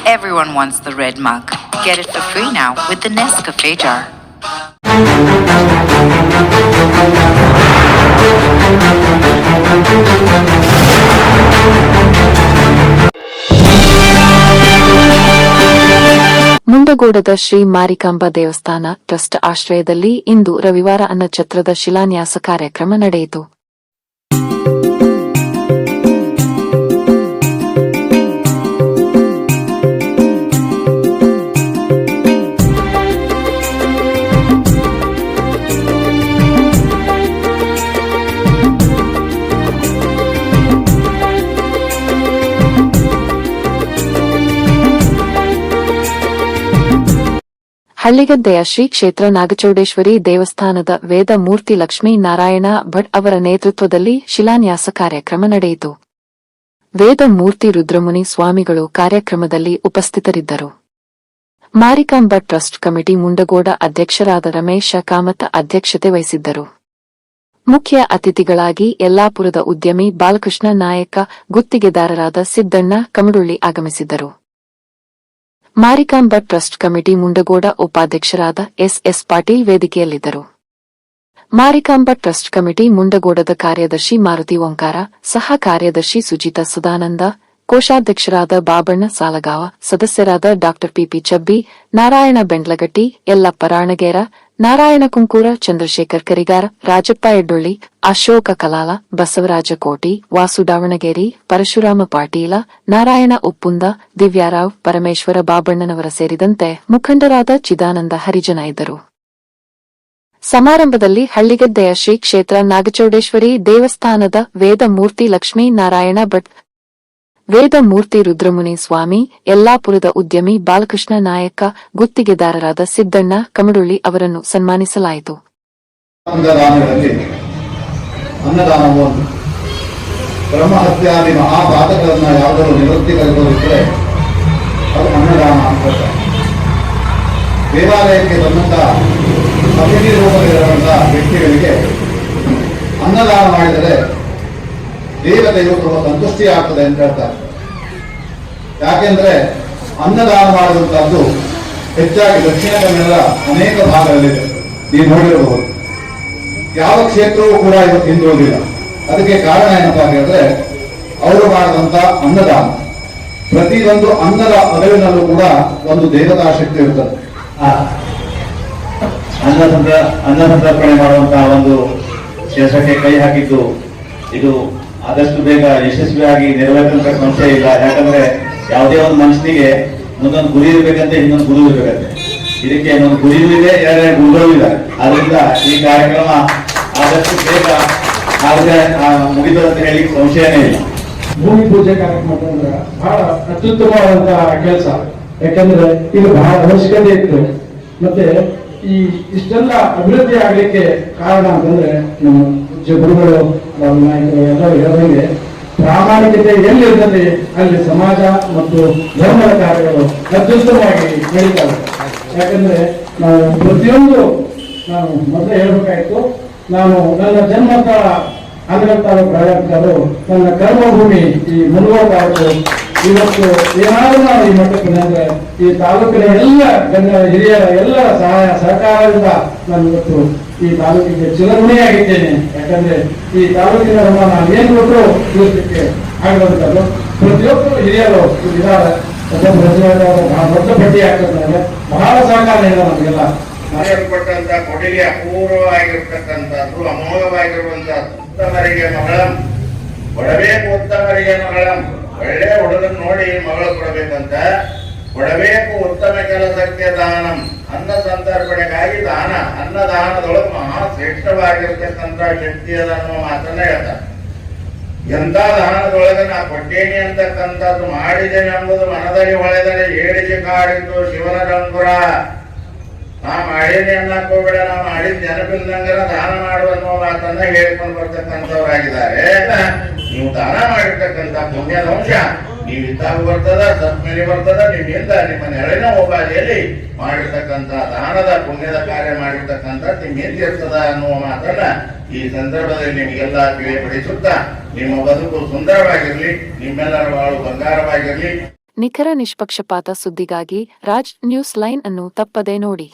Everyone wants the red mug. Get it for free now with the Nescafe jar. ಮುಂಡಗೋಡದ Shri Marikamba ದೇವಸ್ಥಾನ trust ಆಶ್ರಯದಲ್ಲಿ ಇಂದು ರವಿವಾರ ಅನ್ನಛತ್ರದ ಶಿಲಾನ್ಯಾಸ ಕಾರ್ಯಕ್ರಮ ನಡೆಯಿತು. ಹಳ್ಳಿಗದ್ದೆಯ ಶ್ರೀ ಕ್ಷೇತ್ರ ನಾಗಚೌಡೇಶ್ವರಿ ದೇವಸ್ಥಾನದ ವೇದ ಮೂರ್ತಿ ಲಕ್ಷ್ಮೀ ನಾರಾಯಣ ಭಟ್ ಅವರ ನೇತೃತ್ವದಲ್ಲಿ ಶಿಲಾನ್ಯಾಸ ಕಾರ್ಯಕ್ರಮ ನಡೆಯಿತು. ವೇದ ಮೂರ್ತಿ ರುದ್ರಮುನಿ ಸ್ವಾಮಿಗಳು ಕಾರ್ಯಕ್ರಮದಲ್ಲಿ ಉಪಸ್ಥಿತರಿದ್ದರು. ಮಾರಿಕಾಂಬಾ ಟ್ರಸ್ಟ್ ಕಮಿಟಿ ಮುಂಡಗೋಡ ಅಧ್ಯಕ್ಷರಾದ ರಮೇಶ ಕಾಮತ್ ಅಧ್ಯಕ್ಷತೆ ವಹಿಸಿದ್ದರು. ಮುಖ್ಯ ಅತಿಥಿಗಳಾಗಿ ಯಲ್ಲಾಪುರದ ಉದ್ಯಮಿ ಬಾಲಕೃಷ್ಣ ನಾಯಕ, ಗುತ್ತಿಗೆದಾರರಾದ ಸಿದ್ದಣ್ಣ ಕಮಡುಳ್ಳಿ ಆಗಮಿಸಿದ್ದರು. ಮಾರಿಕಾಂಬಾ ಟ್ರಸ್ಟ್ ಕಮಿಟಿ ಮುಂಡಗೋಡ ಉಪಾಧ್ಯಕ್ಷರಾದ ಎಸ್ ಪಾಟೀಲ್ ವೇದಿಕೆಯಲ್ಲಿದ್ದರು. ಮಾರಿಕಾಂಬಾ ಟ್ರಸ್ಟ್ ಕಮಿಟಿ ಮುಂಡಗೋಡದ ಕಾರ್ಯದರ್ಶಿ ಮಾರುತಿ ಓಂಕಾರ, ಸಹ ಕಾರ್ಯದರ್ಶಿ ಸುಜಿತಾ ಸುಧಾನಂದ, ಕೋಶಾಧ್ಯಕ್ಷರಾದ ಬಾಬಣ್ಣ ಸಾಲಗಾವ, ಸದಸ್ಯರಾದ ಡಾ ಪಿಪಿ ಚಬ್ಬಿ, ನಾರಾಯಣ ಬೆಂಡ್ಲಗಟ್ಟಿ, ಯಲ್ಲಪ್ಪ ರಾಣಗೇರ, ನಾರಾಯಣ ಕುಂಕೂರ, ಚಂದ್ರಶೇಖರ್ ಕರಿಗಾರ, ರಾಜಪ್ಪ ಎಡ್ಡೊಳ್ಳಿ, ಅಶೋಕ ಕಲಾಲ, ಬಸವರಾಜ ಕೋಟಿ, ವಾಸು ದಾವಣಗೆರೆ, ಪರಶುರಾಮ ಪಾಟೀಲ, ನಾರಾಯಣ ಉಪ್ಪುಂದ, ದಿವ್ಯಾರಾವ್, ಪರಮೇಶ್ವರ ಬಾಬಣ್ಣನವರ ಸೇರಿದಂತೆ ಮುಖಂಡರಾದ ಚಿದಾನಂದ ಹರಿಜನ ಇದ್ದರು. ಸಮಾರಂಭದಲ್ಲಿ ಹಳ್ಳಿಗದ್ದೆಯ ಶ್ರೀ ಕ್ಷೇತ್ರ ನಾಗಚೌಡೇಶ್ವರಿ ದೇವಸ್ಥಾನದ ವೇದ ಮೂರ್ತಿ ಲಕ್ಷ್ಮೀ ನಾರಾಯಣ ಭಟ್, ವೇದ ಮೂರ್ತಿ ರುದ್ರಮುನಿ ಸ್ವಾಮಿ, ಯಲ್ಲಾಪುರದ ಉದ್ಯಮಿ ಬಾಲಕೃಷ್ಣ ನಾಯಕ, ಗುತ್ತಿಗೆದಾರರಾದ ಸಿದ್ದಣ್ಣ ಕಮಡುಳ್ಳಿ ಅವರನ್ನು ಸನ್ಮಾನಿಸಲಾಯಿತು. ಅನ್ನದಾನವು ಬ್ರಹ್ಮಹತ್ಯಾದಿ ಮಹಾಪಾತಗಳನ್ನ ಯಾವುದಾದ್ರು ನಿವೃತ್ತಿಗೊಳಿಸಿದ್ರೆ ಅದು ಅನ್ನದಾನ ಅಂತ. ದೇವಾಲಯಕ್ಕೆ ಬಂದಂತ ಅತಿಥಿ ರೂಪದಲ್ಲಿರುವಂತಹ ವ್ಯಕ್ತಿಗಳಿಗೆ ಅನ್ನದಾನ ಮಾಡಿದರೆ ದೇವತೆಯು ತುಂಬ ಸಂತುಷ್ಟಿ ಆಗ್ತದೆ ಅಂತ ಹೇಳ್ತಾರೆ. ಯಾಕೆಂದ್ರೆ ಅನ್ನದಾನ ಮಾಡುವಂತಹದ್ದು ಹೆಚ್ಚಾಗಿ ದಕ್ಷಿಣ ಕನ್ನಡದ ಅನೇಕ ಭಾಗದಲ್ಲಿದೆ. ನೀವು ನೋಡಿರಬಹುದು, ಯಾವ ಕ್ಷೇತ್ರವೂ ಕೂಡ ಇವತ್ತು ಹಿಂದುಳಿದಿಲ್ಲ. ಅದಕ್ಕೆ ಕಾರಣ ಏನಪ್ಪಾ ಹೇಳಿದ್ರೆ ಅವರು ಮಾಡಿದಂತ ಅನ್ನದಾನ. ಪ್ರತಿಯೊಂದು ಅನ್ನದ ಅಗಲಿನಲ್ಲೂ ಕೂಡ ಒಂದು ದೇವತಾ ಶಕ್ತಿ ಇರ್ತದೆ. ಅನ್ನ ಸಂತರ್ಪಣೆ ಮಾಡುವಂತಹ ಒಂದು ಕೆಲಸಕ್ಕೆ ಕೈ ಹಾಕಿದ್ದು ಇದು ಆದಷ್ಟು ಬೇಗ ಯಶಸ್ವಿಯಾಗಿ ನೆರವೇರಿಸುವಂತ ಸಂಶಯ ಇಲ್ಲ. ಯಾಕಂದ್ರೆ ಯಾವುದೇ ಒಂದು ಮನುಷ್ಯನಿಗೆ ಮುಂದೊಂದು ಗುರಿ ಇರಬೇಕಂತೆ, ಇನ್ನೊಂದು ಗುರು ಇರಬೇಕಂತೆ. ಇದಕ್ಕೆ ಒಂದು ಗುರಿಯೂ ಇದೆ, ಎರಡನೇ ಗುರುಗಳು ಇದ್ದಾರೆ. ಆದ್ರಿಂದ ಈ ಕಾರ್ಯಕ್ರಮ ಆದಷ್ಟು ಬೇಗ ಆದ್ರೆ ಮುಗಿದಂತ ಹೇಳಿ ಸಂಶಯನೇ ಇಲ್ಲ. ಭೂಮಿ ಪೂಜೆ ಕಾರ್ಯಕ್ರಮ ಅಂದ್ರೆ ಬಹಳ ಅತ್ಯುತ್ತಮವಾದಂತಹ ಕೆಲಸ. ಯಾಕಂದ್ರೆ ಇದು ಬಹಳ ಅವಶ್ಯಕತೆ ಇತ್ತು. ಮತ್ತೆ ಈ ಇಷ್ಟೆಲ್ಲ ಅಭಿವೃದ್ಧಿ ಆಗ್ಲಿಕ್ಕೆ ಕಾರಣ ಅಂತಂದ್ರೆ ನಮ್ಮ ಗುರುಗಳು, ನಾಯಕರು ಎಲ್ಲರೂ ಹೇಳದಂಗೆ ಪ್ರಾಮಾಣಿಕತೆ ಎಲ್ಲಿರ್ತದೆ ಅಲ್ಲಿ ಸಮಾಜ ಮತ್ತು ಧರ್ಮದ ಕಾರ್ಯಗಳು ಅತ್ಯುತ್ತಮವಾಗಿ ನಡೀತವೆ. ಯಾಕಂದ್ರೆ ನಾವು ಪ್ರತಿಯೊಂದು, ನಾನು ಮೊದಲೇ ಹೇಳ್ಬೇಕಾಯ್ತು, ನಾನು ನನ್ನ ಜನ್ಮಸ್ಥಳ ಅಂಗಡಿ ತಾಲೂಕು ರಾಯಕರು, ನನ್ನ ಕರ್ಮಭೂಮಿ ಈ ಮುನಗೋಡ ತಾಲೂಕು. ಇವತ್ತು ಏನಾದ್ರೂ ನಾವು ಈ ಮಟ್ಟಕ್ಕೆ ಬಂದ್ರೆ ಈ ತಾಲೂಕಿನ ಎಲ್ಲ ಹಿರಿಯರ ಎಲ್ಲರ ಸಹಾಯ ಸಹಕಾರದಿಂದ ನಾನು ಇವತ್ತು ಈ ತಾಲೂಕಿಗೆ ಚಿರಋಣಿಯಾಗಿದ್ದೇನೆ. ಯಾಕಂದ್ರೆ ಈ ತಾಲೂಕಿನ ಋಣ ನಾನು ಏನ್ ಕೊಟ್ಟರು ತೀರಿಸಲಿಕ್ಕೆ ಆಗಿರುವಂತದ್ದು. ಪ್ರತಿಯೊಬ್ಬರು ಹಿರಿಯರು ಇದ್ದಾರೆ. ಬಹಳ ದೊಡ್ಡ ಪಟ್ಟಿ ಆಗ್ತದೆ, ಬಹಳ ಸಹಕಾರ ಇದೆ ನಮಗೆಲ್ಲ. ಕೊಟ್ಟಂತ ಕೊಡುಗೆ ಅಪೂರ್ವವಾಗಿರ್ತಕ್ಕಂಥದ್ದು, ಅಮೋಘವಾಗಿರುವಂತಹದ್ದು. ಉತ್ತಮರಿಗೆ ಮಗಳಂ ಕೊಡಬೇಕು, ಉತ್ತಮರಿಗೆ ಮಗಳಂ. ಒಳ್ಳೆ ಹುಡುಗನ್ ನೋಡಿ ಮಗಳು ಕೊಡಬೇಕಂತ ಕೊಡಬೇಕು. ಉತ್ತಮ ಕೆಲಸಕ್ಕೆ ದಾನಂ, ಅನ್ನ ಸಂತರ್ಪಣೆಗಾಗಿ ದಾನ. ಅನ್ನದಾನದೊಳಗೆ ಮಹಾ ಶ್ರೇಷ್ಠವಾಗಿರ್ತಕ್ಕಂಥ ಶಕ್ತಿ ಅದ ಅನ್ನುವ ಮಾತನ್ನ ಹೇಳ್ತಾರೆ. ಎಂತ ದಾನದೊಳಗೆ ನಾ ಕೊಟ್ಟೇನಿ ಅಂತಕ್ಕಂಥದ್ದು, ಮಾಡಿದ್ದೇನೆ ಎಂಬುದು ಮನದಲ್ಲಿ ಹೊಳೆದರೆ ಏಳಿಗೆ ಕಾಡಿದ್ದು ಶಿವನ ರಂಗುರ. ನಾ ಮಾಡೇನಿ ಅನ್ನಕ್ ಹೋಗ್ಬೇಡ, ನಾ ಮಾಡಿದ ನೆನಪಿಲ್ದಂಗರ ದಾನ ಮಾಡು ಅನ್ನುವ ಮಾತನ್ನ ಹೇಳ್ಕೊಂಡು ಬರ್ತಕ್ಕಂಥವ್ರಾಗಿದ್ದಾರೆ. ನೀವು ದಾನ ಮಾಡಿರ್ತಕ್ಕಂಥ ಪುಣ್ಯದ ಅಂಶ ನೀವಿದ್ದಾಗ ಬರ್ತದ, ಸತ್ ಮೇಲೆ ಬರ್ತದ. ನಿಮ್ಮಿಂದ ನಿಮ್ಮ ನೆರಳಿನ ಉಪಾಧಿಯಲ್ಲಿ ಮಾಡಿರ್ತಕ್ಕಂಥ ದಾನದ ಪುಣ್ಯದ ಕಾರ್ಯ ಮಾಡಿರ್ತಕ್ಕಂಥ ನಿಮ್ಮಿಂದ ಇರ್ತದ ಅನ್ನುವ ಮಾತನ್ನ ಈ ಸಂದರ್ಭದಲ್ಲಿ ನಿಮಗೆಲ್ಲ ತಿಳಿಯಪಡಿಸುತ್ತಾ, ನಿಮ್ಮ ಬದುಕು ಸುಂದರವಾಗಿರ್ಲಿ, ನಿಮ್ಮೆಲ್ಲರ ಬಾಳು ಬಂಗಾರವಾಗಿರ್ಲಿ. ನಿಖರ ನಿಷ್ಪಕ್ಷಪಾತ ಸುದ್ದಿಗಾಗಿ ರಾಜ್ ನ್ಯೂಸ್ ಲೈನ್ ಅನ್ನು ತಪ್ಪದೇ ನೋಡಿ.